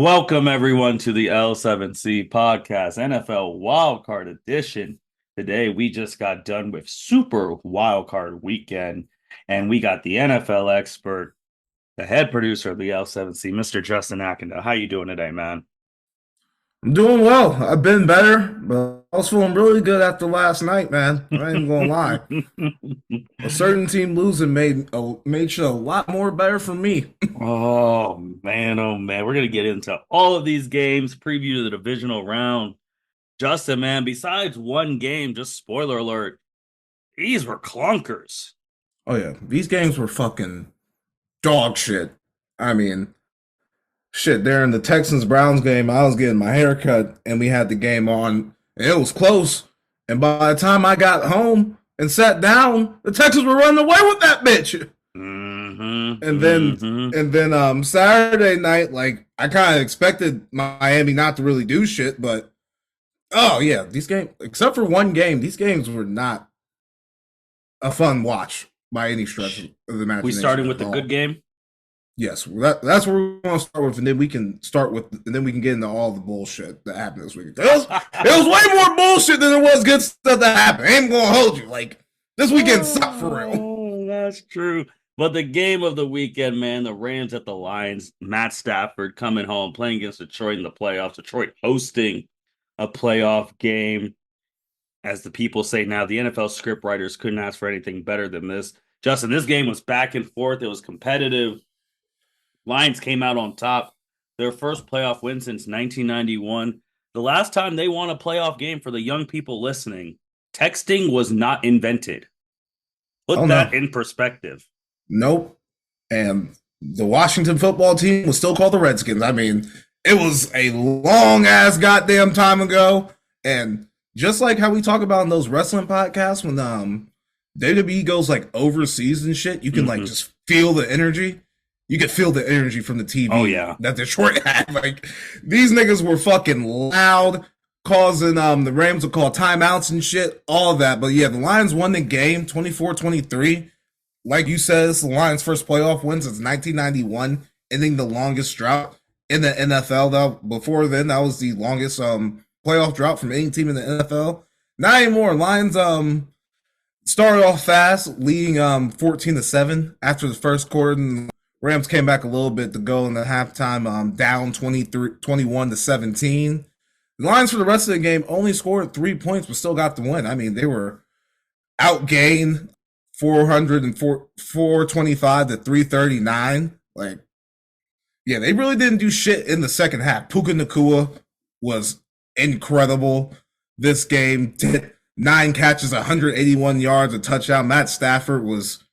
Welcome everyone to the L7C podcast, NFL Wildcard Edition. Today we just got done with Super Wildcard Weekend, and we got the NFL expert, the head producer of the L7C, Mr. Justin Ackenda. How you doing today, man? I'm doing well. I've been better, but I was feeling really good after last night, man. I ain't even gonna lie. A certain team losing made shit a lot more better for me. Oh man, we're gonna get into all of these games, preview the divisional round. Justin, man, besides one game, just spoiler alert, these were clunkers. Oh yeah, these games were fucking dog shit. I mean, shit. There in the Texans Browns game, I was getting my hair cut, and we had the game on, and it was close. And by the time I got home and sat down, the Texans were running away with that bitch. Mm-hmm, And then mm-hmm. Saturday night, like I kind of expected Miami not to really do shit, but oh yeah, these games, except for one game, these games were not a fun watch by any stretch of the We imagination starting with at the good all. game. Yes, that's where we're going to start with, and then we can start with, and then we can get into all the bullshit that happened this week. It was way more bullshit than it was good stuff that happened. I ain't gonna hold you. Like this weekend sucked for real. Oh, that's true. But the game of the weekend, man, the Rams at the Lions, Matt Stafford coming home, playing against Detroit in the playoffs, Detroit hosting a playoff game. As the people say now, the NFL script writers couldn't ask for anything better than this. Justin, this game was back and forth. It was competitive. Lions came out on top. Their first playoff win since 1991. The last time they won a playoff game, for the young people listening, texting was not invented. Oh Put no, that in perspective. nope. And the Washington football team was still called the Redskins. I mean, it was a long ass goddamn time ago. And just like how we talk about in those wrestling podcasts when WWE goes like overseas and shit, you can like just feel the energy. You could feel the energy from the Oh, TV yeah. that Detroit had. Like these niggas were fucking loud, causing the Rams to call timeouts and shit, all that. But yeah, the Lions won the game 24-23. Like you said, it's the Lions' first playoff win since 1991, ending the longest drought in the NFL. Though before then, that was the longest playoff drought from any team in the NFL. Not anymore. Lions started off fast, leading 14-7 after the first quarter. And Rams came back a little bit to go in the halftime, down 21-17. The Lions for the rest of the game only scored 3 points, but still got the win. I mean, they were outgained 425 to 339. Like, yeah, they really didn't do shit in the second half. Puka Nacua was incredible this game. 9 catches, 181 yards, a touchdown. Matt Stafford was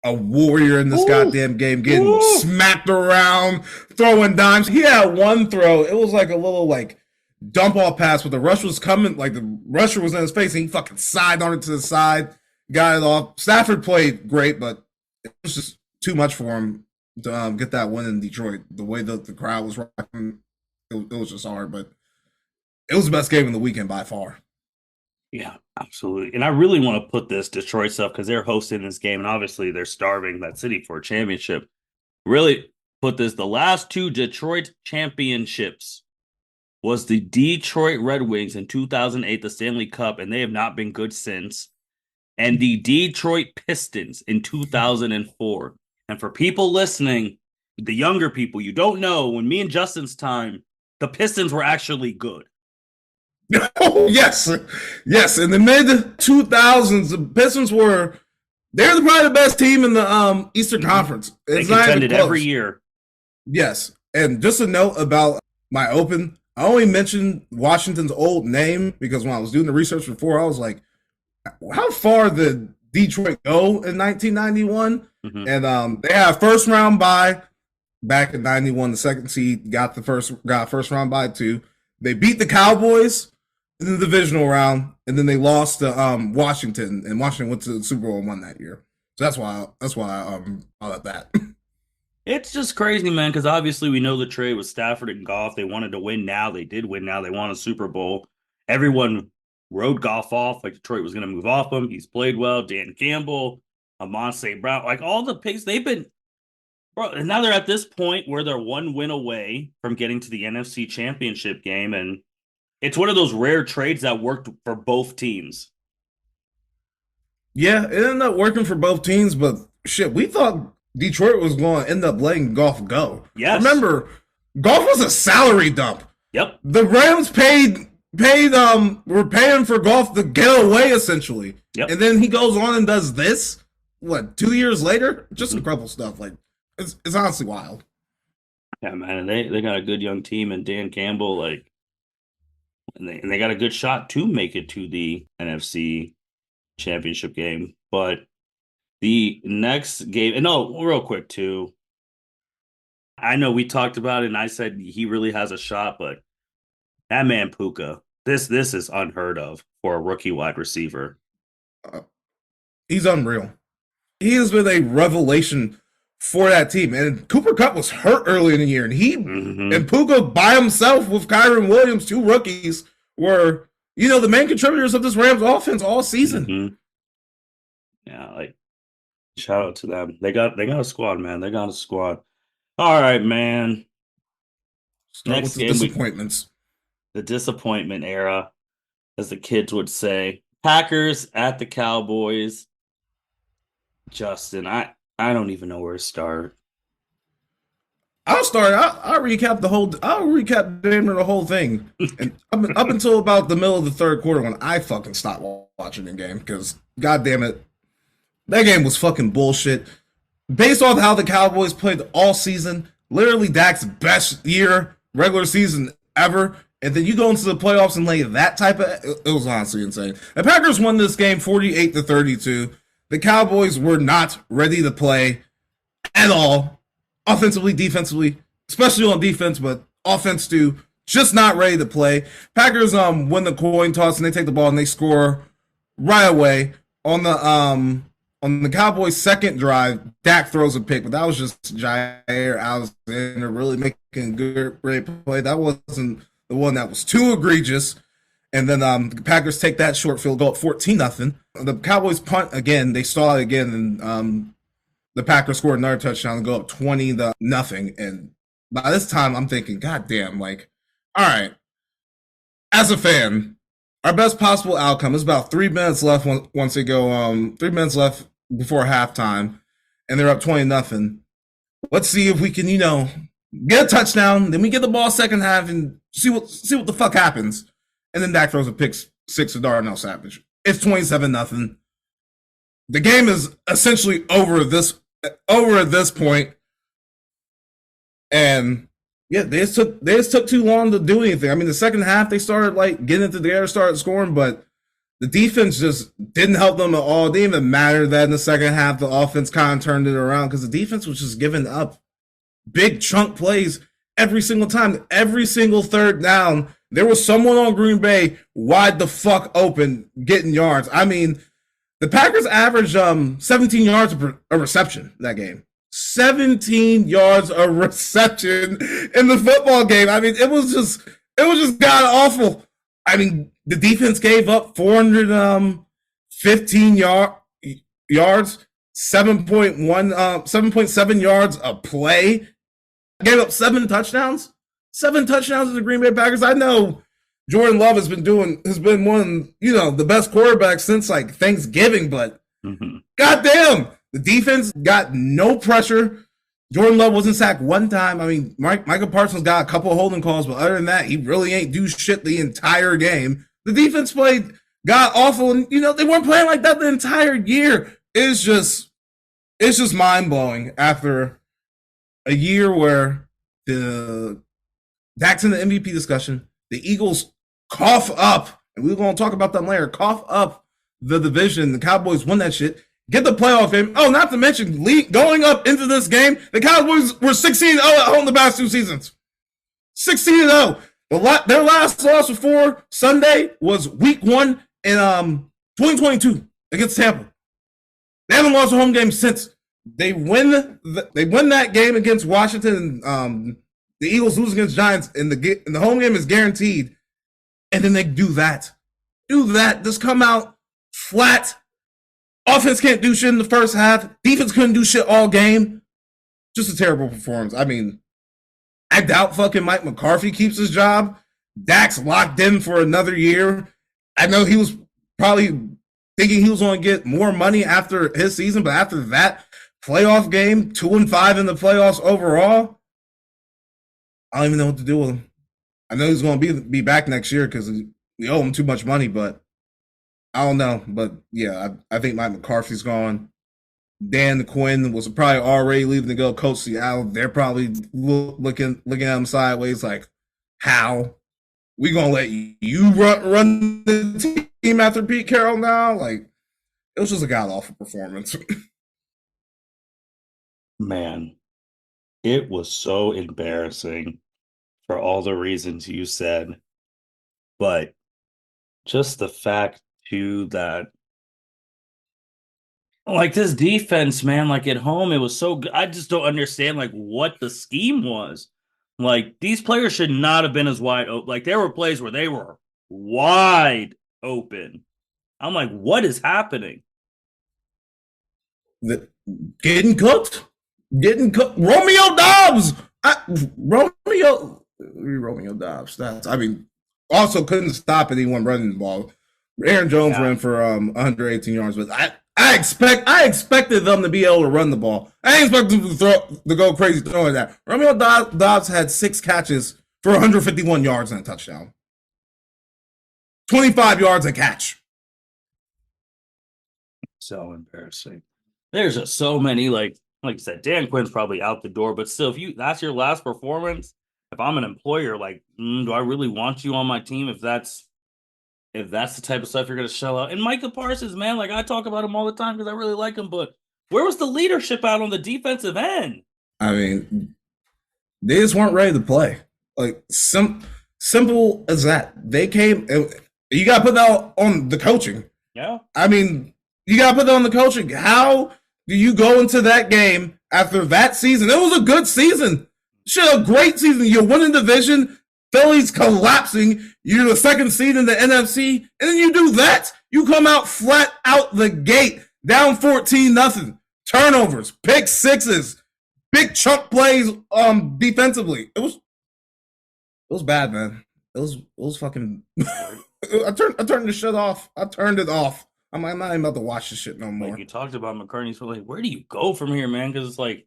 a warrior in this goddamn game, getting smacked around, throwing dimes. He had one throw. It was like a little like dump off pass, but the rush was coming, like the rusher was in his face, and he fucking side on it to the side, got it off. Stafford played great, but it was just too much for him to get that win in Detroit. The way that the crowd was rocking, it was just hard, but it was the best game of the weekend by far. Yeah, absolutely. And I really want to put this Detroit stuff because they're hosting this game, and obviously they're starving that city for a championship. Really put this, the last two Detroit championships was the Detroit Red Wings in 2008, the Stanley Cup, and they have not been good since, and the Detroit Pistons in 2004. And for people listening, the younger people, you don't know, when me and Justin's time, the Pistons were actually good. Oh, yes. Yes. In the mid 2000s, the Pistons they're probably the best team in the Eastern Conference. They It's not even contended close. every year. Yes. And just a note about my open, I only mentioned Washington's old name because when I was doing the research before, I was like, how far did Detroit go in 1991? And they had a first round bye back in 91. The second seed got first round bye too. They beat the Cowboys in the divisional round, and then they lost to Washington, and Washington went to the Super Bowl and won that year. So that's why I thought that. It's just crazy, man, because obviously we know the trade with Stafford and Goff. They wanted to win now. They did win now. They won a Super Bowl. Everyone wrote Goff off like Detroit was going to move off him. He's played well. Dan Campbell, Amon St. Brown, like all the picks, they've been Bro, and now they're at this point where they're one win away from getting to the NFC Championship game, and it's one of those rare trades that worked for both teams. Yeah, it ended up working for both teams, but shit, we thought Detroit was going to end up letting Goff go. Yes. Remember, Goff was a salary dump. Yep. The Rams were paying for Goff to get away essentially. Yep. And then he goes on and does this. What, 2 years later? Just incredible stuff. Like it's honestly wild. Yeah, man, and they got a good young team, and Dan Campbell, like, and they got a good shot to make it to the NFC Championship game. But the next game, and no, real quick too. I know we talked about it, and I said he really has a shot, but that man Puka, this is unheard of for a rookie wide receiver. He's unreal. He has been a revelation for that team. And Cooper Kupp was hurt early in the year, and and Puka by himself with Kyron Williams, 2 rookies, were the main contributors of this Rams offense all season. Yeah, like shout out to them. They got a squad, man. They got a squad. All right, man. Next game, disappointments. The disappointment era, as the kids would say. Packers at the Cowboys. Justin, I don't even know where to start. I'll start. I'll recap damn near the whole thing, and up until about the middle of the third quarter when I fucking stopped watching the game because god damn it, that game was fucking bullshit. Based on how the Cowboys played all season, literally Dak's best year regular season ever, and then you go into the playoffs and lay that type of. It was honestly insane. The Packers won this game 48-32. The Cowboys were not ready to play at all, offensively, defensively, especially on defense, but offense too, just not ready to play. Packers win the coin toss and they take the ball and they score right away on the Cowboys' second drive. Dak throws a pick, but that was just Jair Alexander really making a great play. That wasn't the one that was too egregious. And then the Packers take that short field goal at 14-0. The Cowboys punt again. They stall it again, and the Packers scored another touchdown and go up 20-0. And by this time, I'm thinking, God damn, like, all right. As a fan, our best possible outcome is about 3 minutes left once they go 3 minutes left before halftime, and they're up 20-0. Let's see if we can, get a touchdown. Then we get the ball second half and see what the fuck happens. And then Dak throws a pick six to Darnell Savage. It's 27-0. The game is essentially over at this point. And yeah, they just took too long to do anything. I mean, the second half they started like getting into the air, started scoring, but the defense just didn't help them at all. It didn't even matter that in the second half the offense kind of turned it around because the defense was just giving up big chunk plays every single time. Every single third down, there was someone on Green Bay wide the fuck open getting yards. I mean, the Packers averaged 17 yards a reception that game. 17 yards a reception in the football game. I mean, it was just god awful. I mean, the defense gave up 415 yards, 7.7 yards a play. Gave up 7 touchdowns. 7 touchdowns to the Green Bay Packers. I know Jordan Love has been one, the best quarterback since like Thanksgiving, but goddamn, the defense got no pressure. Jordan Love wasn't sacked one time. I mean, Michael Parsons got a couple of holding calls, but other than that, he really ain't do shit the entire game. The defense played god awful, and they weren't playing like that the entire year. It's just mind blowing after a year where the Dak's in the MVP discussion. The Eagles cough up, and we're going to talk about them later, cough up the division. The Cowboys win that shit. Get the playoff game. Oh, not to mention, going up into this game, the Cowboys were 16-0 at home the past 2 seasons. 16-0. Their last loss before Sunday was week 1 in 2022 against Tampa. They haven't lost a home game since. They win that game against Washington, and the Eagles lose against Giants, and the home game is guaranteed. And then they do that. Just come out flat. Offense can't do shit in the first half. Defense couldn't do shit all game. just a terrible performance. I mean, I doubt fucking Mike McCarthy keeps his job. Dak's locked in for another year. I know he was probably thinking he was going to get more money after his season, but after that playoff game, 2-5 in the playoffs overall, I don't even know what to do with him. I know he's going to be back next year because we owe him too much money, but I don't know. But yeah, I think Mike McCarthy's gone. Dan Quinn was probably already leaving to go coach Seattle. They're probably looking at him sideways like, how? We gonna let you run the team after Pete Carroll now? Like, it was just a god-awful performance. Man, it was so embarrassing for all the reasons you said. But just the fact, too, that like this defense, man, like at home, it was so good. I just don't understand like what the scheme was. Like these players should not have been as wide open. Like there were plays where they were wide open. I'm like, what is happening? Getting cooked. Romeo Dobbs. Romeo Dobbs. I mean, also couldn't stop anyone running the ball. Aaron Jones ran for 118 yards, but I expected them to be able to run the ball. I didn't expect them to go crazy throwing that. Romeo Dobbs had 6 catches for 151 yards and a touchdown. 25 yards a catch. So embarrassing. There's just so many, like you said, Dan Quinn's probably out the door, but still, if that's your last performance, if I'm an employer, like, do I really want you on my team if that's the type of stuff you're going to shell out? And Micah Parsons, man, like I talk about him all the time because I really like him, but where was the leadership out on the defensive end? I mean, they just weren't ready to play. Like, simple as that. They came, you got to put that on the coaching. Yeah. I mean, you got to put that on the coaching. How do you go into that game after that season? It was a good season. Shit, a great season. You're winning division. Philly's collapsing. You're the second seed in the NFC, and then you do that. You come out flat out the gate, down 14-0. Turnovers, pick sixes, big chunk plays. Defensively, it was bad, man. It was fucking. I turned the shit off. I turned it off. I'm not even about to watch this shit no more. Like you talked about McCartney's, like, where do you go from here, man? Because it's like,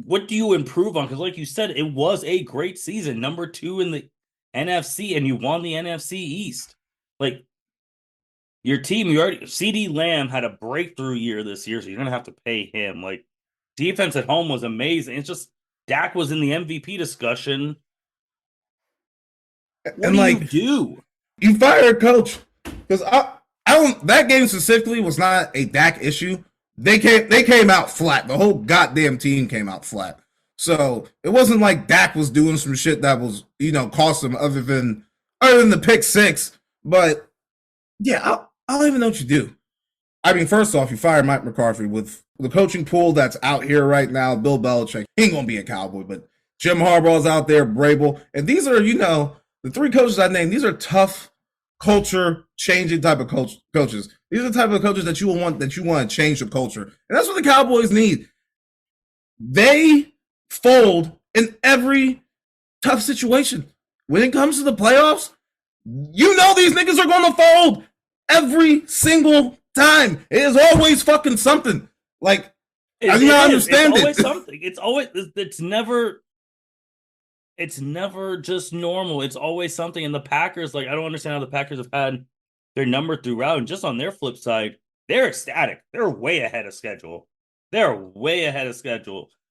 what do you improve on? Because like you said, it was a great season, number 2 in the NFC, and you won the NFC East. Like your team, CD Lamb had a breakthrough year this year, so you're gonna have to pay him. Like defense at home was amazing. It's just Dak was in the MVP discussion. What do you do? You fire a coach because I don't. That game specifically was not a Dak issue. They came out flat. The whole goddamn team came out flat. So it wasn't like Dak was doing some shit that was, cost them other than the pick 6. But yeah, I don't even know what you do. I mean, first off, you fire Mike McCarthy with the coaching pool that's out here right now. Bill Belichick, he ain't gonna be a Cowboy, but Jim Harbaugh's out there, Vrabel, and these are, the 3 coaches I named. These are tough, culture changing type of coaches. These are the type of coaches that you want to change the culture. And that's what the Cowboys need. They fold in every tough situation. When it comes to the playoffs, these niggas are going to fold every single time. It is always fucking something. Like, I do not understand it. It's always something. It's never just normal. It's always something. And the Packers, like, I don't understand how the Packers have had their number throughout. And just on their flip side, they're ecstatic. They're way ahead of schedule.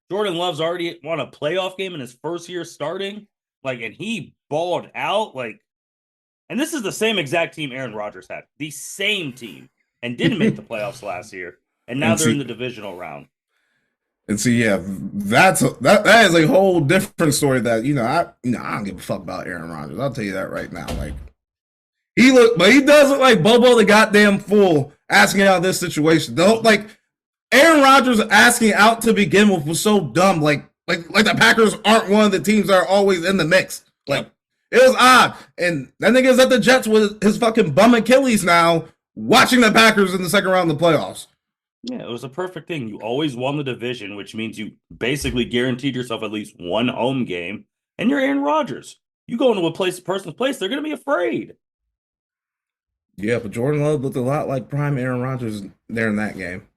Jordan Love's already won a playoff game in his first year starting. Like, and he balled out. Like, and this is the same exact team Aaron Rodgers had. The same team. And didn't make the playoffs last year. And now they're in the divisional round. And so, yeah, that is a whole different story that, I don't give a fuck about Aaron Rodgers. I'll tell you that right now. Like, he does look like Bobo the goddamn fool asking out this situation. Like, Aaron Rodgers asking out to begin with was so dumb. Like the Packers aren't one of the teams that are always in the mix. Like, it was odd. And that nigga's at the Jets with his fucking bum Achilles now, watching the Packers in the second round of the playoffs. Yeah, it was a perfect thing. You always won the division, which means you basically guaranteed yourself at least one home game, and you're Aaron Rodgers. You go into a person's place, they're going to be afraid. Yeah, but Jordan Love looked a lot like prime Aaron Rodgers there in that game.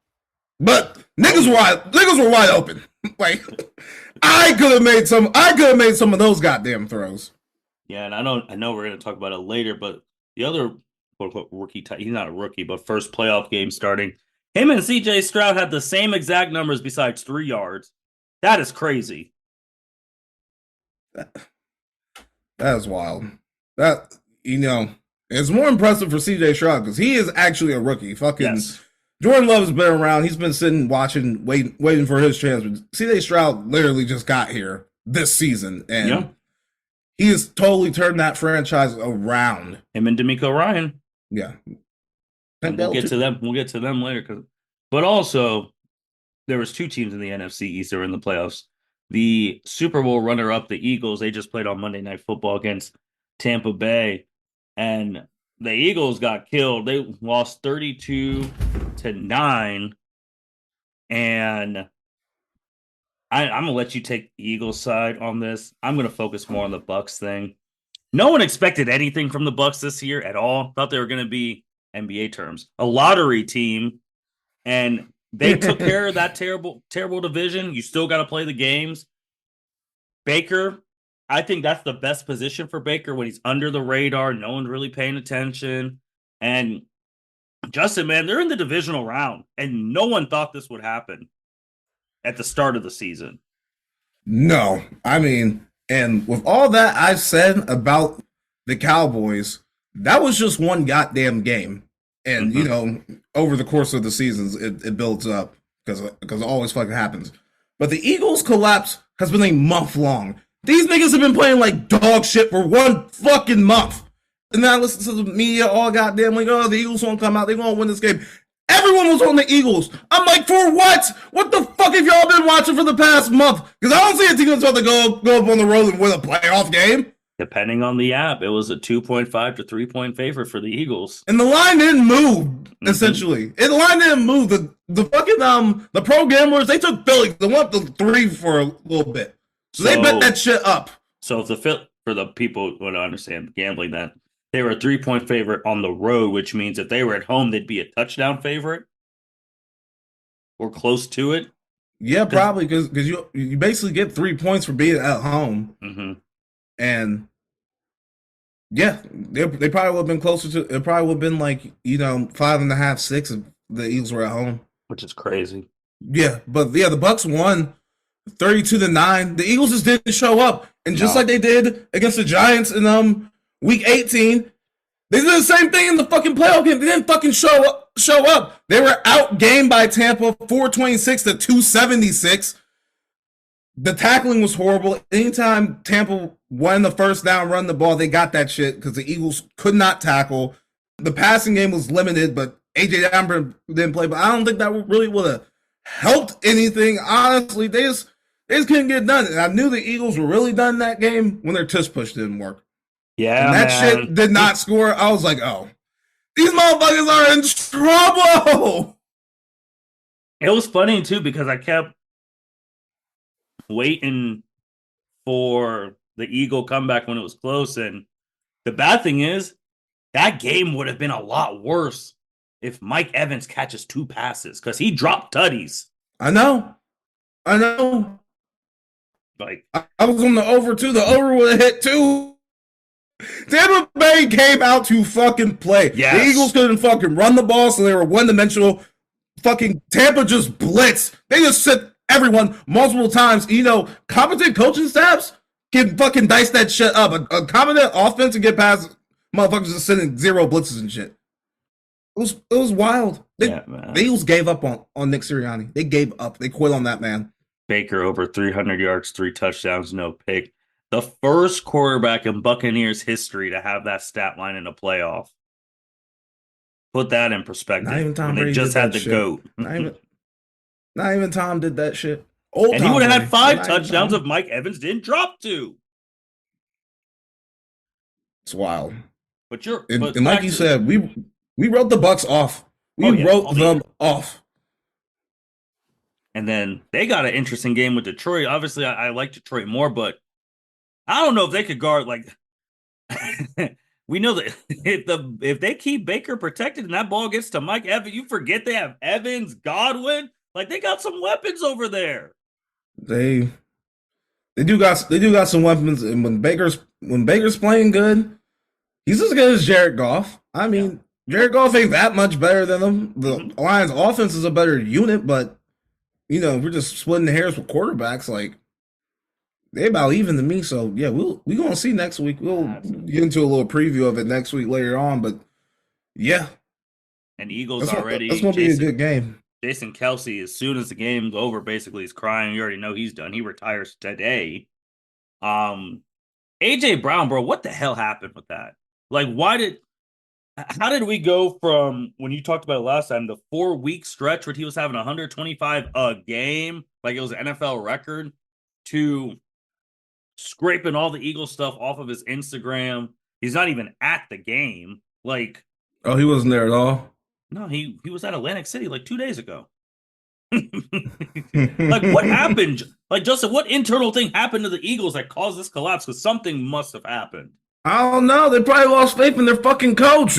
But niggas were wide open. Like I could have made some. I could have made some of those goddamn throws. Yeah, and I know we're going to talk about it later, but the other quote unquote rookie, he's not a rookie, but first playoff game starting. Him and CJ Stroud had the same exact numbers besides 3 yards. That is crazy. That is wild. That it's more impressive for CJ Stroud because he is actually a rookie. Fucking Yes. Jordan Love has been around. He's been sitting, watching, waiting for his chance. But CJ Stroud literally just got here this season, and he has totally turned that franchise around. Him and D'Amico Ryan. Yeah. And we'll get to them. We'll get to them later. But also, there was 2 teams in the NFC East that were in the playoffs. The Super Bowl runner-up, the Eagles, they just played on Monday Night Football against Tampa Bay, and the Eagles got killed. They lost 32-9, and I'm gonna let you take the Eagles side on this. I'm gonna focus more on the Bucs thing. No one expected anything from the Bucs this year at all. Thought they were gonna be NBA terms a lottery team, and they took care of that terrible division. You still got to play the games. Baker, I think that's the best position for Baker when he's under the radar. No one's really paying attention. And Justin, man, they're in the divisional round, and no one thought this would happen at the start of the season. No, I mean, and with all that I've said about the Cowboys, that was just one goddamn game. And, over the course of the seasons, it builds up because it always fucking happens. But the Eagles' collapse has been a month long. These niggas have been playing like dog shit for one fucking month. And then I listen to the media all goddamn like, oh, the Eagles won't come out. They're going to win this game. Everyone was on the Eagles. I'm like, for what? What the fuck have y'all been watching for the past month? Because I don't see a team that's about to go up on the road and win a playoff game. Depending on the app, it was a 2.5 to 3-point favorite for the Eagles. And the line didn't move, essentially. The line didn't move. The fucking the pro gamblers, they took Philly. They went up to 3 for a little bit. So they bet that shit up. So for the people who don't understand gambling, that they were a 3-point favorite on the road, which means if they were at home, they'd be a touchdown favorite or close to it. Yeah, probably because you basically get 3 points for being at home. Mm-hmm. And yeah, they probably would have been closer to. It probably would have been like 5.5, 6 if the Eagles were at home, which is crazy. Yeah, but the Bucs won 32-9. The Eagles just didn't show up, and just like they did against the Giants in Week 18, they did the same thing in the fucking playoff game. They didn't fucking show up. They were outgained by Tampa 426 to 276. The tackling was horrible. Anytime Tampa won the first down, run the ball, they got that shit because the Eagles could not tackle. The passing game was limited, but A.J. Amber didn't play. But I don't think that really would have helped anything. Honestly, they just couldn't get done. And I knew the Eagles were really done that game when their tush push didn't work. Yeah, and that shit did not score. I was like, oh, these motherfuckers are in trouble. It was funny, too, because I kept waiting for the Eagle comeback when it was close. And the bad thing is that game would have been a lot worse if Mike Evans catches 2 passes because he dropped tutties. I know. Like I was on the over too. The over would have hit 2. Tampa Bay came out to fucking play. Yes. The Eagles couldn't fucking run the ball, so they were one-dimensional. Fucking Tampa just blitzed. They just set everyone multiple times. Competent coaching staffs can fucking dice that shit up. A competent offense can get past motherfuckers just sending 0 blitzes and shit. It was wild. The Eagles gave up on Nick Sirianni. They gave up. They quit on that man. Baker over 300 yards, 3 touchdowns, no pick. The first quarterback in Buccaneers history to have that stat line in a playoff. Put that in perspective. Not even Tom Brady just had the GOAT. Not even Tom did that shit. And he would have had 5 touchdowns if Mike Evans didn't drop 2. It's wild. But like you said, we wrote the Bucs off. We wrote them off. And then they got an interesting game with Detroit. Obviously, I like Detroit more, but I don't know if they could guard like we know that if they keep Baker protected and that ball gets to Mike Evans, you forget they have Evans, Godwin. Like they got some weapons over there. They they do got some weapons, and when Baker's playing good, he's as good as Jared Goff. I Yeah. mean, Jared Goff ain't that much better than him. The Hmm. Lions' offense is a better unit, but we're just splitting hairs with quarterbacks. Like they about even to me. So yeah, we gonna see next week. We'll get into a little preview of it next week later on. But yeah, And Eagles that's already, gonna be a good game. Jason Kelsey, as soon as the game's over, basically is crying. You already know he's done. He retires today. Um, AJ Brown, bro, what the hell happened with that? Like, how did we go from when you talked about it last time, the 4 week stretch where he was having 125 a game, like it was an NFL record, to scraping all the Eagles stuff off of his Instagram? He's not even at the game. Like, Oh, he wasn't there at all. no, he was at Atlantic City like 2 days ago. Like, what happened? Like, Justin, what internal thing happened to the Eagles that caused this collapse? Because something must have happened. I don't know. They probably lost faith in their fucking coach.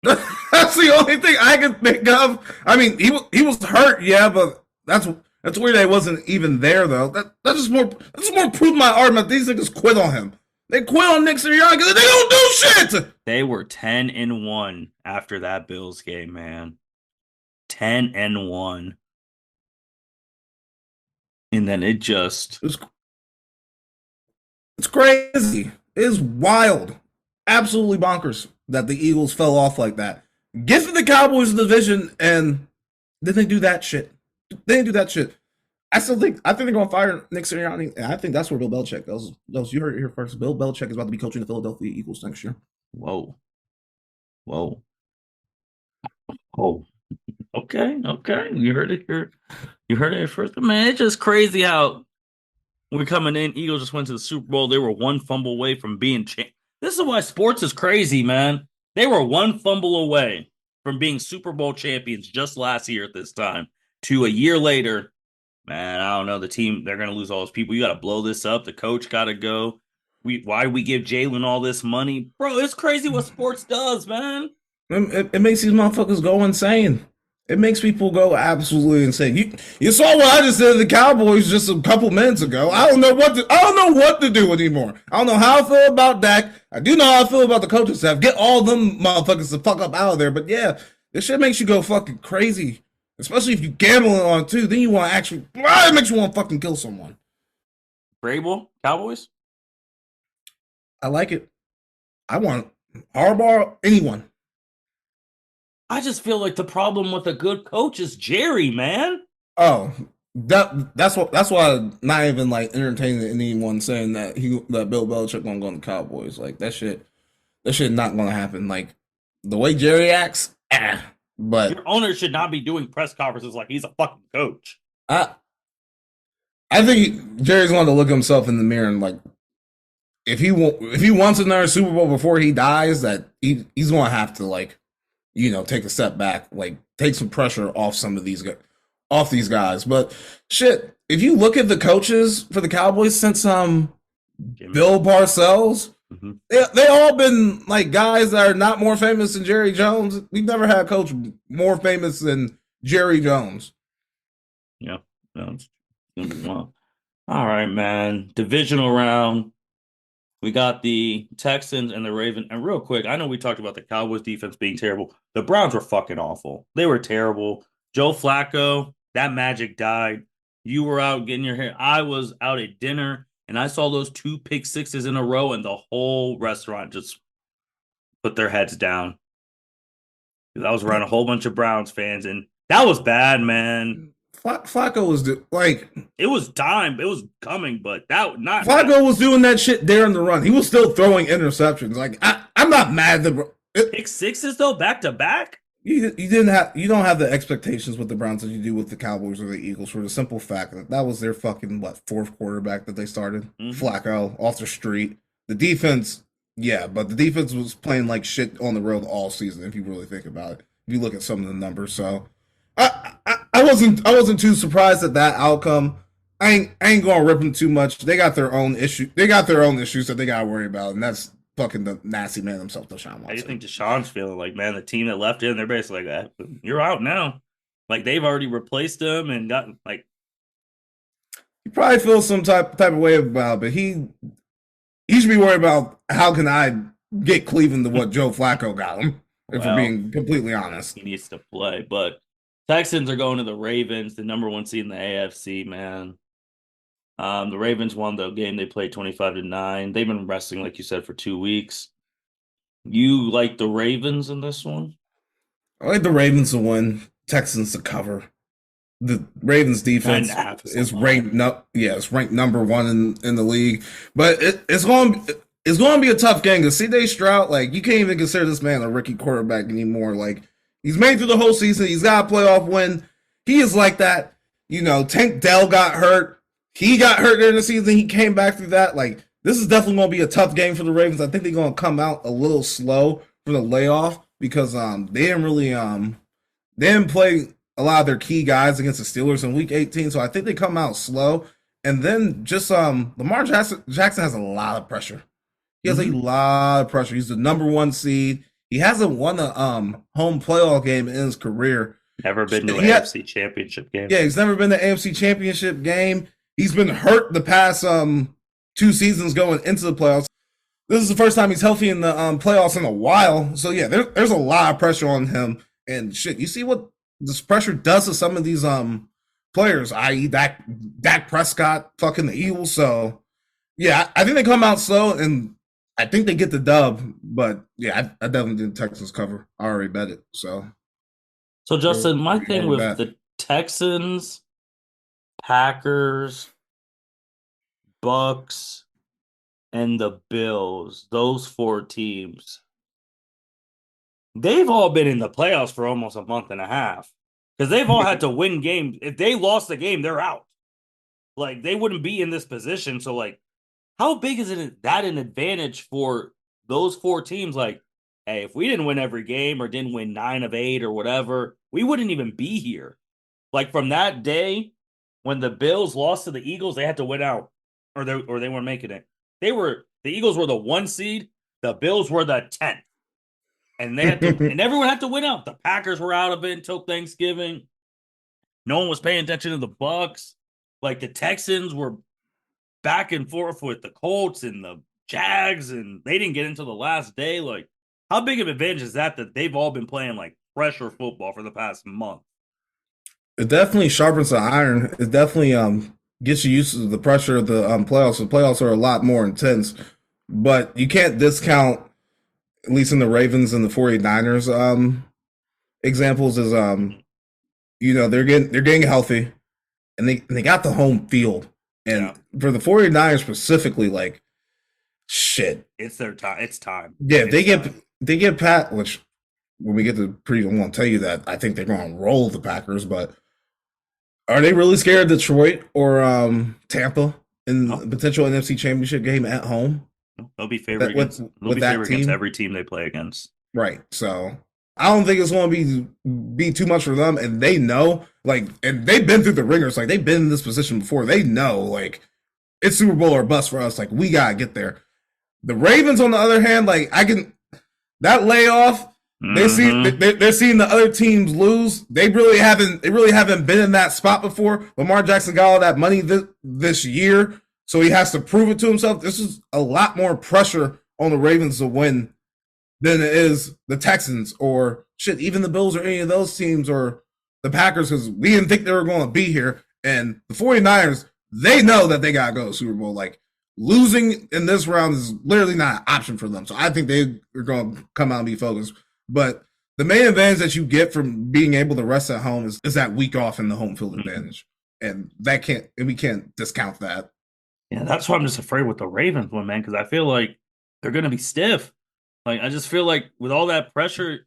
That's the only thing I can think of. I mean, he was hurt, yeah, but that's weird. That he wasn't even there though. That's just more proof my argument. These niggas quit on him. They quit on Nick Sirianni because they don't do shit. They were 10-1 after that Bills game, man. 10-1. And then it just It's crazy. It's wild. Absolutely bonkers that the Eagles fell off like that. Gifted the Cowboys the division, and then they do that shit. They didn't do that shit. I think they're gonna fire Nick Sirianni, and I think that's where Bill Belichick goes. You heard it here first. Bill Belichick is about to be coaching the Philadelphia Eagles next year. whoa. Whoa. Oh. Okay, okay. You heard it here. You heard it first. Man, it's just crazy how we're coming in. Eagles just went to the Super Bowl. They were one fumble away from being This is why sports is crazy, man. They were one fumble away from being Super Bowl champions just last year at this time. To a year later, man, I don't know. The team, they're gonna lose all those people. You gotta blow this up. The coach gotta go. Why do we give Jalen all this money? Bro, it's crazy what sports does, man. It makes these motherfuckers go insane. It makes people go absolutely insane. You saw what I just did to the Cowboys just a couple minutes ago. I don't know what to do anymore. I don't know how I feel about Dak. I do know how I feel about the coaching staff. Get all them motherfuckers the fuck up out of there. But yeah, this shit makes you go fucking crazy. Especially if you gambling on it too. Then you want to actually it makes you want to fucking kill someone. Vrabel, Cowboys? I like it. I want Harbaugh, anyone. I just feel like the problem with a good coach is Jerry, man. Oh, that's why I'm not even like entertaining anyone saying that Bill Belichick gonna go on the Cowboys. Like that shit not gonna happen. Like the way Jerry acts, but Your owner should not be doing press conferences like he's a fucking coach. I I think Jerry's going to look himself in the mirror and like if he wants another Super Bowl before he dies, that he's going to have to like take a step back, like take some pressure off off these guys. But shit, if you look at the coaches for the Cowboys since Bill Parcells, Mm-hmm. they all been like guys that are not more famous than Jerry Jones. We've never had a coach more famous than Jerry Jones. Yeah. Well, all right, man. Divisional round. We got the Texans and the Ravens. And real quick, I know we talked about the Cowboys defense being terrible. The Browns were fucking awful. They were terrible. Joe Flacco, that magic died. You were out getting your hair. I was out at dinner and I saw those 2 pick sixes in a row, and the whole restaurant just put their heads down. I was around a whole bunch of Browns fans, and that was bad, man. Flacco was like It was time. It was coming, but that not Flacco was doing that shit during the run. He was still throwing interceptions. Like I'm not mad that pick sixes though, back to back. you don't have the expectations with the Browns that you do with the Cowboys or the Eagles for the simple fact that was their fucking fourth quarterback that they started. Mm-hmm. Flacco off the street. The defense, yeah, but the defense was playing like shit on the road all season. If you really think about it, if you look at some of the numbers, so I I wasn't too surprised at that outcome. I ain't gonna rip them too much. They got their own issue. They got their own issues that they gotta worry about, and that's fucking the nasty man himself, Deshaun How do you Watson. think Deshaun's feeling? Like, man, the team that left in, they're basically like, you're out now. Like they've already replaced him and gotten like He probably feels some type of way about it, but he should be worried about how can I get Cleveland to what Joe Flacco got him, if we're well, being completely honest. he needs to play. But Texans are going to the Ravens, the number one seed in the AFC, man. The Ravens won the game. They played 25-9. They've been resting, like you said, for 2 weeks. You like the Ravens in this one? I like the Ravens to win, Texans to cover. The Ravens defense 9.5 is ranked it's ranked number one in the league. But it's going to be a tough game because C.J. Stroud, like, you can't even consider this man a rookie quarterback anymore. Like, he's made through the whole season. He's got a playoff win. He is like that. You know, Tank Dell got hurt. He got hurt during the season. He came back through that. Like, this is definitely going to be a tough game for the Ravens. I think they're going to come out a little slow from the layoff because they didn't play a lot of their key guys against the Steelers in Week 18. So I think they come out slow. And then just Lamar Jackson has a lot of pressure. He has a lot of pressure. He's the number one seed. He hasn't won a home playoff game in his career. Never been to an AFC Championship game. Yeah, he's never been to the AFC Championship game. He's been hurt the past 2 seasons going into the playoffs. This is the first time he's healthy in the playoffs in a while. So yeah, there's a lot of pressure on him. And shit, you see what this pressure does to some of these players, i.e. Dak Prescott, fucking the Eagles. So yeah, I think they come out slow and I think they get the dub. But yeah, I definitely did Texans cover. I already bet it. So Justin, my thing with the Texans, Packers, Bucs, and the Bills, those 4 teams, they've all been in the playoffs for almost a month and a half because they've all had to win games. If they lost the game, they're out. Like, they wouldn't be in this position. So, like, how big is that an advantage for those 4 teams? Like, hey, if we didn't win every game or didn't win 9 of 8 or whatever, we wouldn't even be here. Like, from that day when the Bills lost to the Eagles, they had to win out or they weren't making it. The Eagles were the 1 seed, the Bills were the 10th. And they had to, and everyone had to win out. The Packers were out of it until Thanksgiving. No one was paying attention to the Bucs. Like, the Texans were back and forth with the Colts and the Jags, and they didn't get into the last day. Like, how big of an advantage is that they've all been playing like pressure football for the past month? It definitely sharpens the iron. It definitely gets you used to the pressure of the playoffs. The playoffs are a lot more intense, but you can't discount, at least in the Ravens and the 49ers examples, is they're getting healthy and they got the home field. And for the 49ers specifically, like, shit. It's their time. It's time. Yeah, they get Pat, which when we get to preview, I won't tell you that I think they're going to roll the Packers, but are they really scared of Detroit or Tampa in the potential NFC Championship game at home? They'll be favored against every team they play against. Right. So I don't think it's going to be too much for them. And they know, like, and they've been through the ringers. Like, they've been in this position before. They know, like, it's Super Bowl or bust for us. Like, we got to get there. The Ravens, on the other hand, like, that layoff, they're seeing the other teams lose. They really haven't been in that spot before. Lamar Jackson got all that money this year, so he has to prove it to himself. This is a lot more pressure on the Ravens to win than it is the Texans or shit, even the Bills or any of those teams or the Packers, because we didn't think they were going to be here. And the 49ers, they know that they got to go to Super Bowl. Like, losing in this round is literally not an option for them. So I think they are going to come out and be focused. But the main advantage that you get from being able to rest at home is that week off in the home field advantage. And we can't discount that. Yeah, that's why I'm just afraid with the Ravens one, man, because I feel like they're going to be stiff. Like, I just feel like with all that pressure,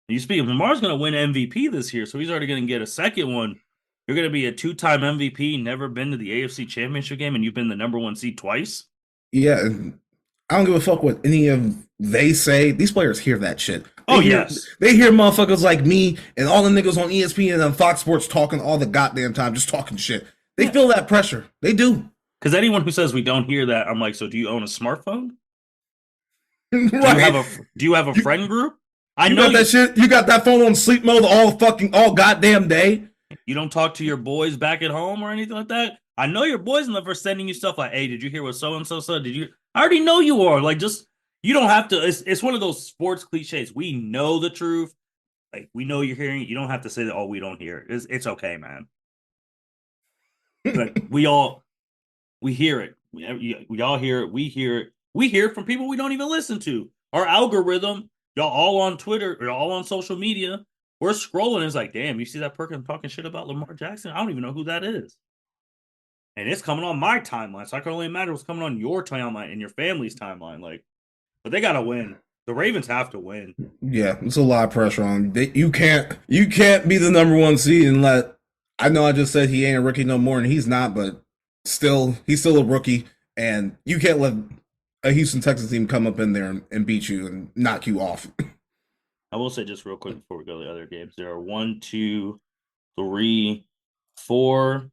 you speak of Lamar's going to win MVP this year, so he's already going to get a second one. You're going to be a 2-time MVP, never been to the AFC Championship game, and you've been the number 1 seed twice. Yeah, I don't give a fuck what any of they say. These players hear that shit. Oh, yes. They hear motherfuckers like me and all the niggas on ESPN and Fox Sports talking all the goddamn time, just talking shit. They feel that pressure. They do. Because anyone who says we don't hear that, I'm like, so do you own a smartphone? Right. Do you have a friend group? I You know got that shit. You got that phone on sleep mode all goddamn day. you don't talk to your boys back at home or anything like that. I know your boys in the first sending you stuff like, hey, did you hear what so and so said? Did you? I already know you are. Like, just you don't have to. It's one of those sports cliches. We know the truth. Like, we know you're hearing it. You don't have to say that. Oh, we don't hear it. It's okay, man. Like we hear it. We all hear it. We hear it. We hear it from people we don't even listen to. Our algorithm, y'all all on Twitter, or all on social media. We're scrolling. And it's like, damn, you see that person talking shit about Lamar Jackson? I don't even know who that is. And it's coming on my timeline. So I can only imagine what's coming on your timeline and your family's timeline. Like, but they gotta win. The Ravens have to win. Yeah, it's a lot of pressure on them. You can't be the number one seed and let. I know I just said he ain't a rookie no more, and he's not, but he's still a rookie, and you can't let a Houston Texans team come up in there and beat you and knock you off. I will say just real quick before we go to the other games, there are 1, 2, 3, 4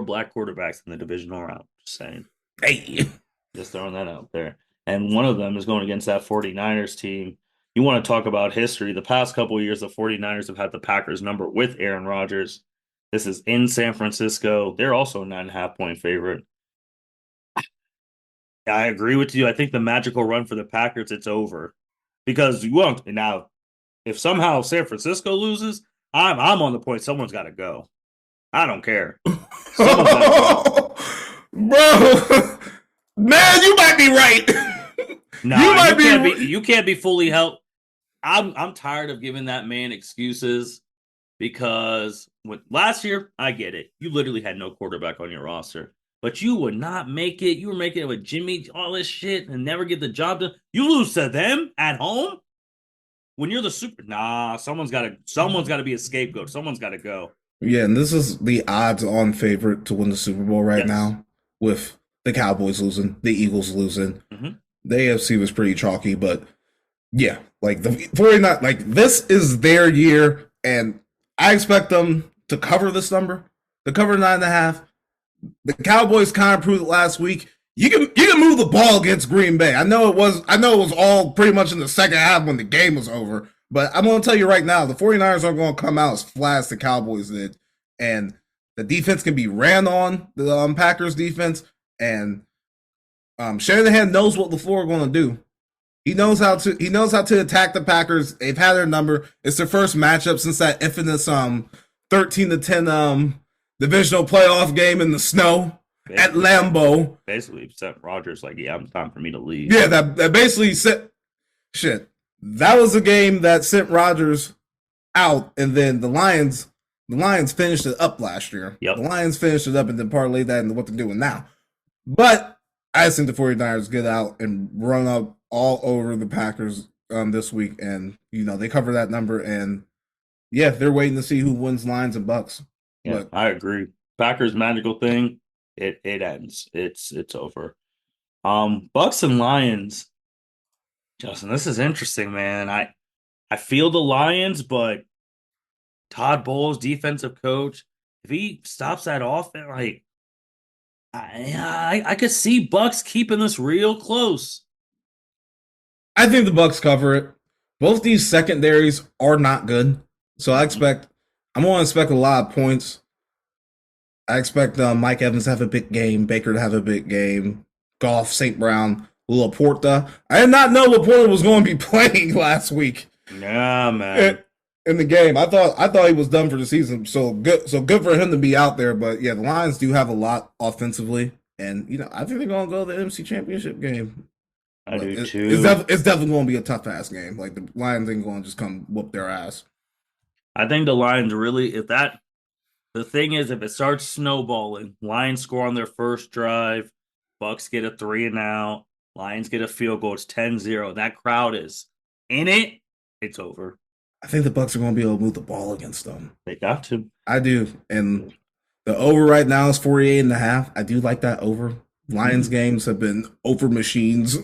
black quarterbacks in the divisional round. Just saying. Hey. Just throwing that out there. And one of them is going against that 49ers team. You want to talk about history. The past couple of years, the 49ers have had the Packers number with Aaron Rodgers. This is in San Francisco. They're also a 9.5-point favorite. I agree with you. I think the magical run for the Packers, it's over. Because you won't. Now, if somehow San Francisco loses, I'm on the point. Someone's got to go. I don't care. Someone's got to go. Bro, man, you might be right. No, you can't be fully helped. I'm tired of giving that man excuses because last year, I get it. You literally had no quarterback on your roster, but you would not make it. You were making it with Jimmy, all this shit, and never get the job done. You lose to them at home when you're the super. Nah, someone's got to be a scapegoat. Someone's got to go. Yeah, and this is the odds-on favorite to win the Super Bowl right now, with the Cowboys losing, the Eagles losing. Mm-hmm. The AFC was pretty chalky, but yeah, like the 49, like this is their year, and I expect them to cover this number, to cover 9.5. The Cowboys kind of proved it last week. You can move the ball against Green Bay. I know it was all pretty much in the second half when the game was over. But I'm going to tell you right now, the 49ers aren't going to come out as flat as the Cowboys did. And the defense can be ran on, the Packers defense. And Shanahan knows what LaFleur are going to do. He knows how to attack the Packers. They've had their number. It's their first matchup since that infamous 13-10 divisional playoff game in the snow at Lambeu. Basically sent Rodgers like, yeah, it's time for me to leave. Yeah, that basically said shit. That was a game that sent Rodgers out, and then the Lions finished it up last year. Yep. The Lions finished it up and then parlayed that into what they're doing now. But I just think the 49ers get out and run up all over the Packers this week, and they cover that number, and yeah, they're waiting to see who wins Lions and Bucs. Yeah, but I agree. Packers magical thing, it ends. It's over. Bucs and Lions. Justin, this is interesting, man. I feel the Lions, but Todd Bowles, defensive coach, if he stops that offense, like I could see Bucs keeping this real close. I think the Bucs cover it. Both these secondaries are not good, so I'm going to expect a lot of points. I expect Mike Evans to have a big game, Baker to have a big game, Goff, St. Brown, Laporta. I did not know Laporta was going to be playing last week. Yeah, man. In the game, I thought he was done for the season. So good for him to be out there. But yeah, the Lions do have a lot offensively, and I think they're going to go to the NFC Championship game. I do too. It's definitely going to be a tough ass game. Like the Lions ain't going to just come whoop their ass. I think the Lions really, the thing is, if it starts snowballing, Lions score on their first drive, Bucs get a 3-and-out. Lions get a field goal. It's 10-0. That crowd is in it. It's over. I think the Bucs are going to be able to move the ball against them. They got to. I do. And the over right now is 48.5. I do like that over. Lions games have been over machines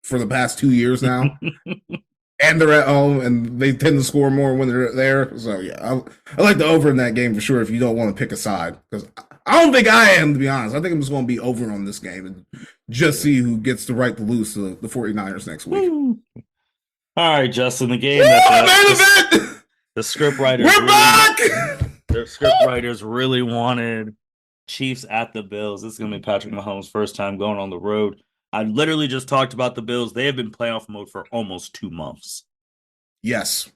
for the past 2 years now. and they're at home, and they tend to score more when they're there. So yeah, I like the over in that game for sure. If you don't want to pick a side, because I don't think I am, to be honest. I think I'm just going to be over on this game and just see who gets the right to lose to the 49ers next week. Woo. All right, Justin, the game Woo, that main event! the script writers We're really, back! the script writers really wanted Chiefs at the Bills. This is going to be Patrick Mahomes' first time going on the road. I literally just talked about the Bills. They have been playoff mode for almost 2 months. Yes.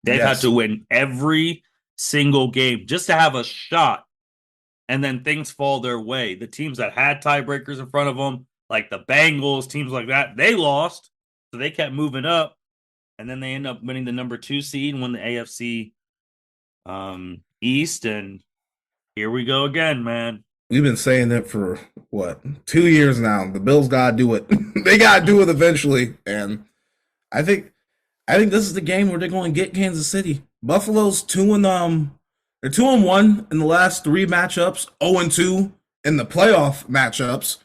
They've had to win every single game just to have a shot, and then things fall their way. The teams that had tiebreakers in front of them, like the Bengals, teams like that, they lost, so they kept moving up, and then they end up winning the number 2 seed and won the AFC East, and here we go again, man. We've been saying it for, 2 years now. The Bills got to do it. They got to do it eventually, and I think this is the game where they're going to get Kansas City. Buffalo's they're 2-1 in the last 3 matchups, 0-2 in the playoff matchups.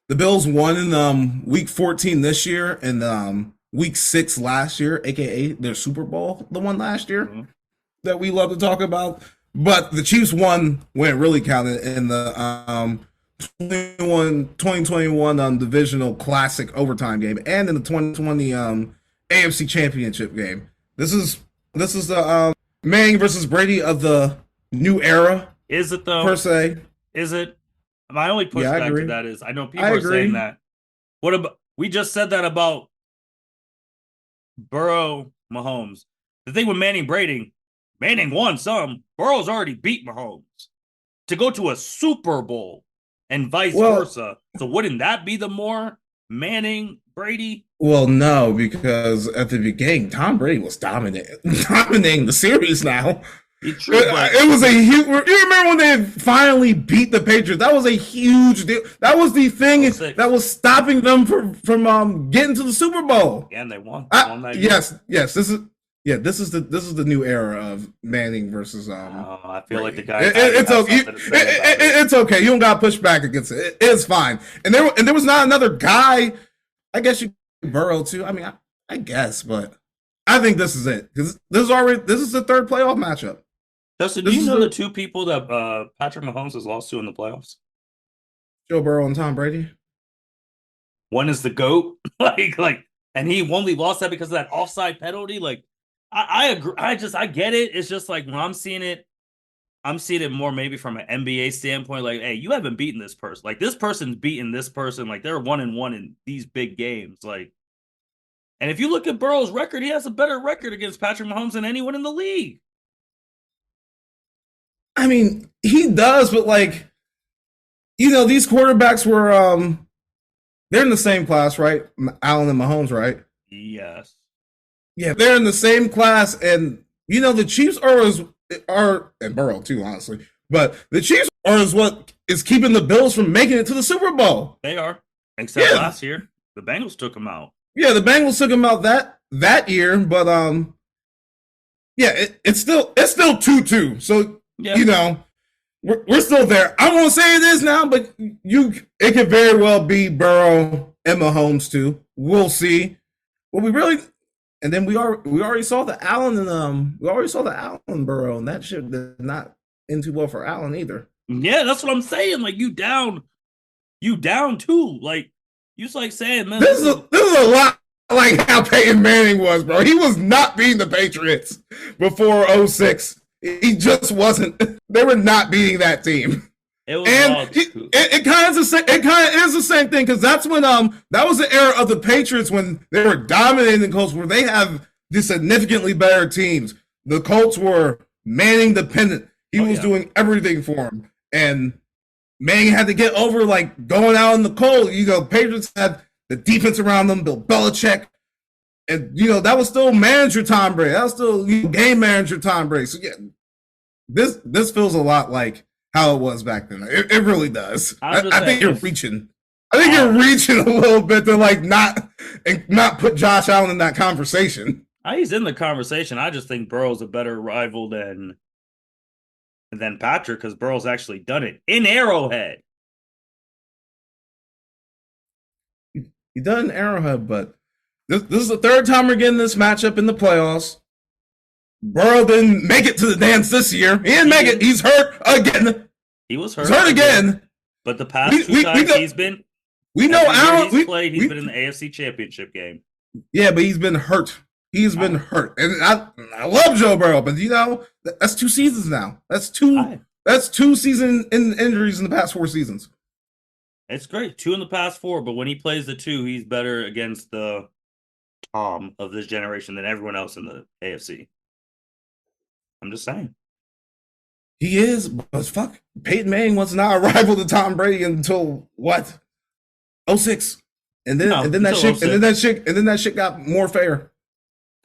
The Bills won in week 14 this year and week 6 last year, aka their Super Bowl, the one last year that we love to talk about. But the Chiefs won when it really counted in the 2021 Divisional Classic overtime game and in the 2020 AFC Championship game. This is the Manning versus Brady of the new era. Is it though? Per se. Is it? My only pushback to that is I know people are saying that. What about we just said that about Burrow, Mahomes. The thing with Manning won some. Burrow's already beat Mahomes to go to a Super Bowl and vice versa. So wouldn't that be the more Manning Brady? Well, no, because at the beginning, Tom Brady was dominating the series now. It was a huge. You remember when they finally beat the Patriots? That was a huge deal. That was the thing that was stopping them from getting to the Super Bowl. And they won. Yes. This is the new era of Manning versus. I feel like the guy. It's okay. It's okay. You don't got to push back against it. It's fine. And there was not another guy. I guess you Burrow too. I mean, I guess, but I think this is it because this is the third playoff matchup. Justin, do you know the 2 people that Patrick Mahomes has lost to in the playoffs? Joe Burrow and Tom Brady. One is the GOAT, and he only lost that because of that offside penalty. Like, I agree. I get it. It's just like when I'm seeing it more maybe from an NBA standpoint. Like, hey, you haven't beaten this person. Like, this person's beaten this person. Like, they're 1-1 in these big games. Like, and if you look at Burrow's record, he has a better record against Patrick Mahomes than anyone in the league. I mean, he does, but these quarterbacks were they're in the same class, right? Allen and Mahomes, right? Yes. Yeah, they're in the same class, and the Chiefs are and Burrow too, honestly. But the Chiefs are what is keeping the Bills from making it to the Super Bowl. They are, except last year, the Bengals took them out. Yeah, the Bengals took them out that year, but it's still 2-2. So. Yeah. We're still there. I won't say it is now, but it could very well be Burrow and Mahomes too. We'll see. Well, and then we already saw the Allen and Allen Burrow, and that shit did not end too well for Allen either. Yeah, that's what I'm saying. Like you down too. Like you saying, man, this is a lot like how Peyton Manning was, bro. He was not beating the Patriots before 2006. He just wasn't. They were not beating that team. It kind of is the same thing because that's when that was the era of the Patriots when they were dominating the Colts, where they have the significantly better teams. The Colts were Manning dependent. He was doing everything for them, and Manning had to get over going out in the cold. Patriots had the defense around them, Bill Belichick. And, that was still manager Tom Brady. That was still game manager Tom Brady. So, yeah, this feels a lot like how it was back then. It really does. I think you're reaching. I think you're reaching a little bit to, not put Josh Allen in that conversation. He's in the conversation. I just think Burrow's a better rival than Patrick because Burrow's actually done it in Arrowhead. He done Arrowhead, but This is the third time we're getting this matchup in the playoffs. Burrow didn't make it to the dance this year. He didn't make it. He's hurt again. He was hurt. He's hurt again. But the past two times he's been, we know Allen. He's played. He's been in the AFC Championship game. Yeah, but he's been hurt. He's been hurt, and I love Joe Burrow, but that's 2 seasons now. That's two season injuries in the past 4 seasons. It's great, 2 in the past 4, but when he plays the 2, he's better against the Tom of this generation than everyone else in the AFC. I'm just saying. He is, but fuck, Peyton Manning was not a rival to Tom Brady until what? 06. And then that shit got more fair.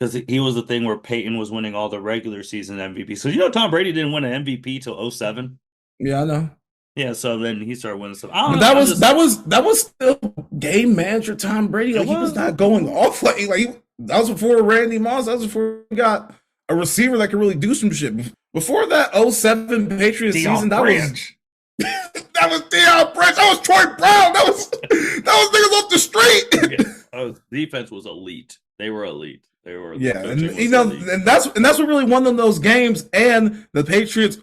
Because he was the thing where Peyton was winning all the regular season MVP. So Tom Brady didn't win an MVP till 07? Yeah, I know. Yeah, so then he started winning stuff. That was still game manager Tom Brady. Like he was not going off that was before Randy Moss. That was before he got a receiver that could really do some shit. Before that 07 Patriots season, that was Deion Branch. That was Troy Brown. That was niggas off the street. Defense was elite. They were elite. Yeah, and that's what really won them those games. And the Patriots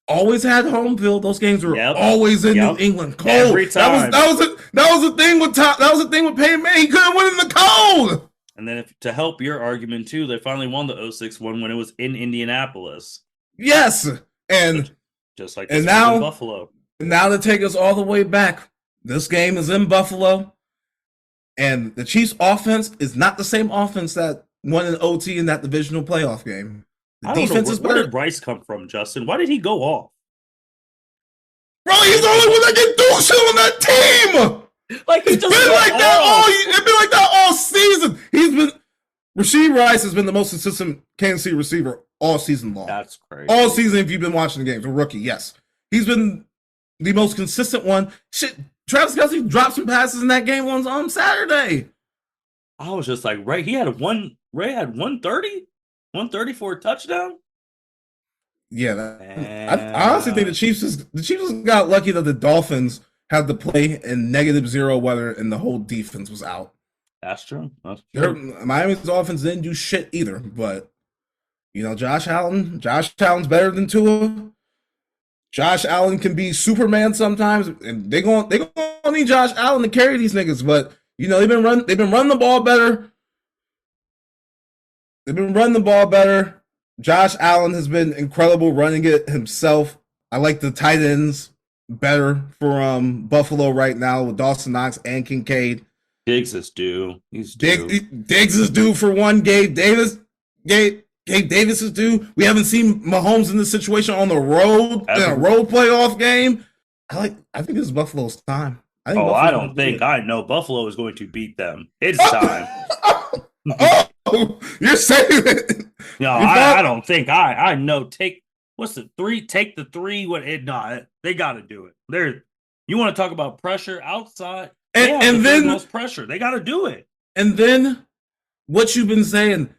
always had home field. Those games were always in New England, cold. Every time. That was the thing with Peyton Manning. He couldn't win in the cold. And then to help your argument too, they finally won the 06 one when it was in Indianapolis. Yes, and just like now in Buffalo. Now to take us all the way back, this game is in Buffalo. And the Chiefs' offense is not the same offense that won in OT in that divisional playoff game. The defense is better. Where did Bryce come from, Justin? Why did he go off? Bro, he's the only one that can do shit on that team. Like it's been like that all season. Rasheed Rice has been the most consistent Kansas City receiver all season long. That's crazy. All season, if you've been watching the games, a rookie, yes, he's been the most consistent one. Shit. Travis Kelce dropped some passes in that game on Saturday. I was just like, Ray had 130 for a touchdown. Yeah, I honestly think the Chiefs got lucky that the Dolphins had to play in -0 weather and the whole defense was out. That's true. Miami's offense didn't do shit either, but Josh Allen's better than Tua. Josh Allen can be Superman sometimes, and they gonna need Josh Allen to carry these niggas. But they've been running the ball better. They've been running the ball better. Josh Allen has been incredible running it himself. I like the tight ends better for Buffalo right now with Dawson Knox and Kincaid. Diggs is due. Diggs is due for one. Gabe Davis is due. We haven't seen Mahomes in this situation on the road in a road playoff game. I think this is Buffalo's time. I know Buffalo is going to beat them. It's time. You're saying it. No, I don't think I know. Take the 3. Take the 3. They got to do it. You want to talk about pressure outside? And then most pressure. They got to do it. And then what you've been saying.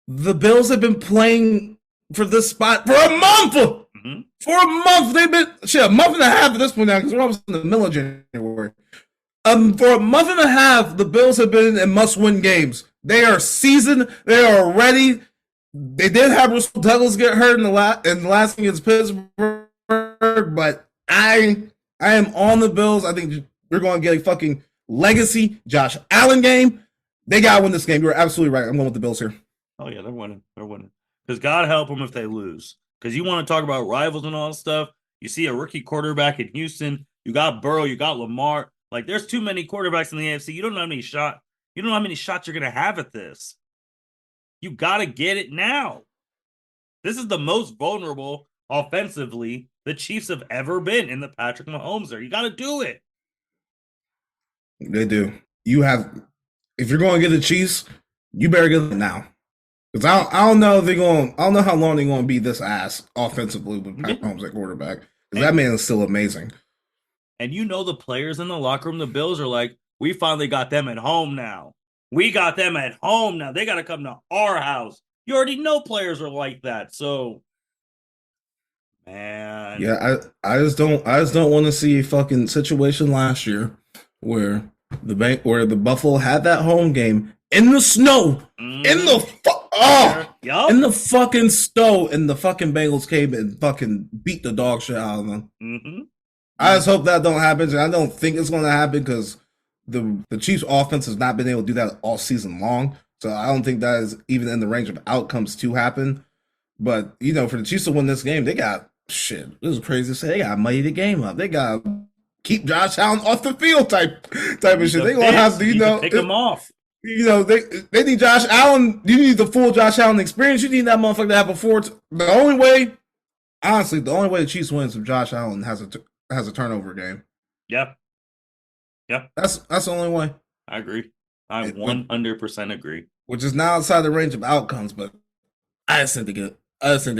The Bills have been playing for this spot for a month. Mm-hmm. For a month. They've been a month and a half at this point now because we're almost in the middle of January. For a month and a half, the Bills have been in must-win games. They are seasoned. They are ready. They did have Russell Douglas get hurt in the last game against Pittsburgh, but I am on the Bills. I think we're going to get a fucking legacy Josh Allen game. They got to win this game. You're absolutely right. I'm going with the Bills here. Oh, yeah, they're winning. They're winning. Because God help them if they lose. Because you want to talk about rivals and all that stuff. You see a rookie quarterback in Houston. You got Burrow. You got Lamar. Like, there's too many quarterbacks in the AFC. You don't know how many shots you're going to have at this. You got to get it now. This is the most vulnerable offensively the Chiefs have ever been in the Patrick Mahomes there. You got to do it. They do. If you're going to get the Chiefs, you better get it now. Because I don't know how long they're going to be this ass offensively with Patrick Mahomes at quarterback. Because that man is still amazing. And the players in the locker room, the Bills are like, we finally got them at home now. We got them at home now. They got to come to our house. You already know players are like that. So, man. Yeah, I just don't want to see a fucking situation last year where the Buffalo had that home game in the snow, in the in the fucking snow, and the fucking Bengals came and fucking beat the dog shit out of them. Mm-hmm. I just hope that don't happen, and I don't think it's going to happen because the Chiefs' offense has not been able to do that all season long. So I don't think that is even in the range of outcomes to happen. But, you know, for the Chiefs to win this game, they got, shit, this is crazy to say, they got to muddy the game up. They got to keep Josh Allen off the field type of shit. They're going to have to, you know. Pick him off. You know, they need Josh Allen. You need the full Josh Allen experience. You need that motherfucker to have a four. The only way, honestly, the only way the Chiefs wins if Josh Allen has a turnover game. Yeah. Yeah. That's the only way. I agree. I 100% agree. Which is now outside the range of outcomes, but I just think to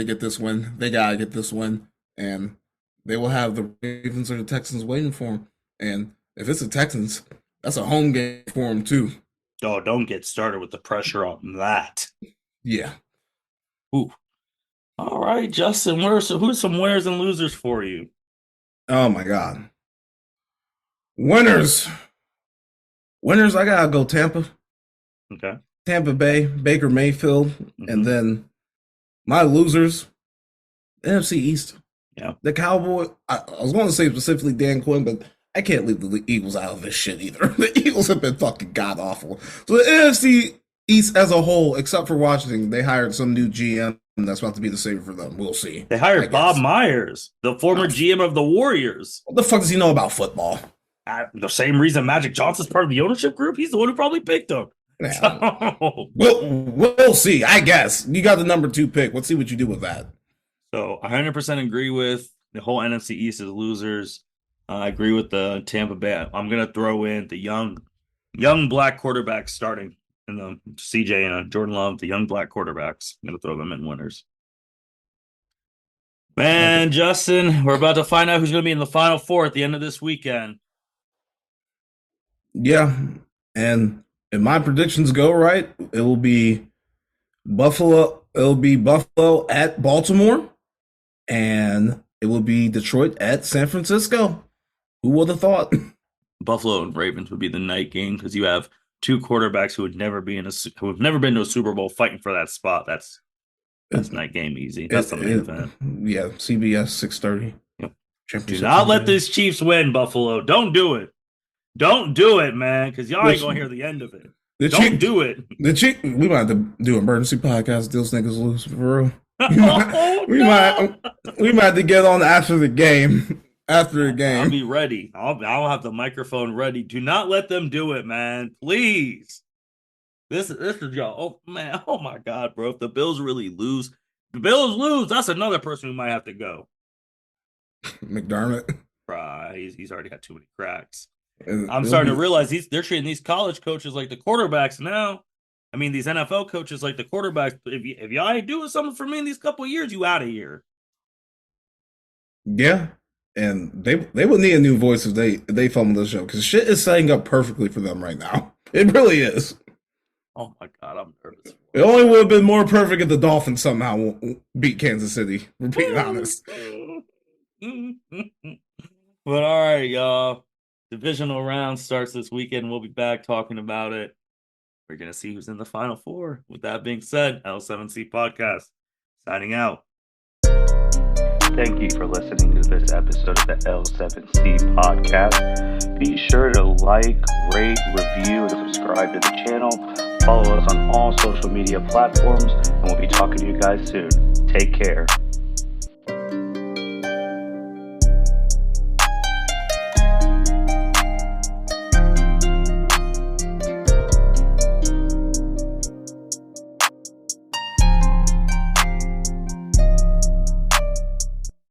get this win. They gotta get this win, and they will have the Ravens or the Texans waiting for them. And if it's the Texans, that's a home game for them too. Oh, don't get started with the pressure on that. Yeah. Ooh. All right, Justin. Who's some winners and losers for you? Oh my God. Winners. I gotta go Tampa. Okay. Tampa Bay, Baker Mayfield, and then my losers, NFC East. Yeah. The Cowboy. I was going to say specifically Dan Quinn, but I can't leave the Eagles out of this shit either. The Eagles have been fucking god awful. So the NFC East as a whole, except for Washington, they hired some new GM that's about to be the savior for them. We'll see. They hired Bob Myers, the former GM of the Warriors. What the fuck does he know about football? The same reason Magic Johnson's part of the ownership group. He's the one who probably picked him. So, we'll see. I guess you got the number 2 pick. Let's see what you do with that. So 100% agree with the whole NFC East is losers. I agree with the Tampa Bay. I'm going to throw in the young black quarterbacks starting in the CJ and Jordan Love, the young black quarterbacks. I'm going to throw them in winners. Man, Justin, we're about to find out who's going to be in the Final Four at the end of this weekend. Yeah, and if my predictions go right, it will be Buffalo. It'll be Buffalo at Baltimore, and it will be Detroit at San Francisco. Who would have thought? Buffalo and Ravens would be the night game because you have two quarterbacks who have never been to a Super Bowl fighting for that spot. That's night game easy. That's the main event. Yeah, CBS 6:30. Yep. Do not let this Chiefs win, Buffalo. Don't do it. Don't do it, man, because y'all ain't gonna hear the end of it. Don't do it. We might have to do an emergency podcast. Those niggas lose for real. We might have to get on after the game. I'll be ready. I'll have the microphone ready. Do not let them do it, man. Please. This is y'all. Oh man. Oh my God, bro. If the Bills really lose, that's another person who might have to go. McDermott. He's already got too many cracks. I'm starting to realize they're treating these college coaches like the quarterbacks now. I mean, these NFL coaches like the quarterbacks. If y'all ain't doing something for me in these couple of years, you out of here. Yeah, and they would need a new voice if they film this show because shit is setting up perfectly for them right now. It really is. Oh my God, I'm nervous. It only would have been more perfect if the Dolphins somehow beat Kansas City. We're being honest. But all right, y'all. Divisional round starts this weekend. We'll be back talking about it. We're going to see who's in the Final Four. With that being said, L7C Podcast, signing out. Thank you for listening to this episode of the L7C Podcast. Be sure to like, rate, review, and subscribe to the channel. Follow us on all social media platforms, and we'll be talking to you guys soon. Take care.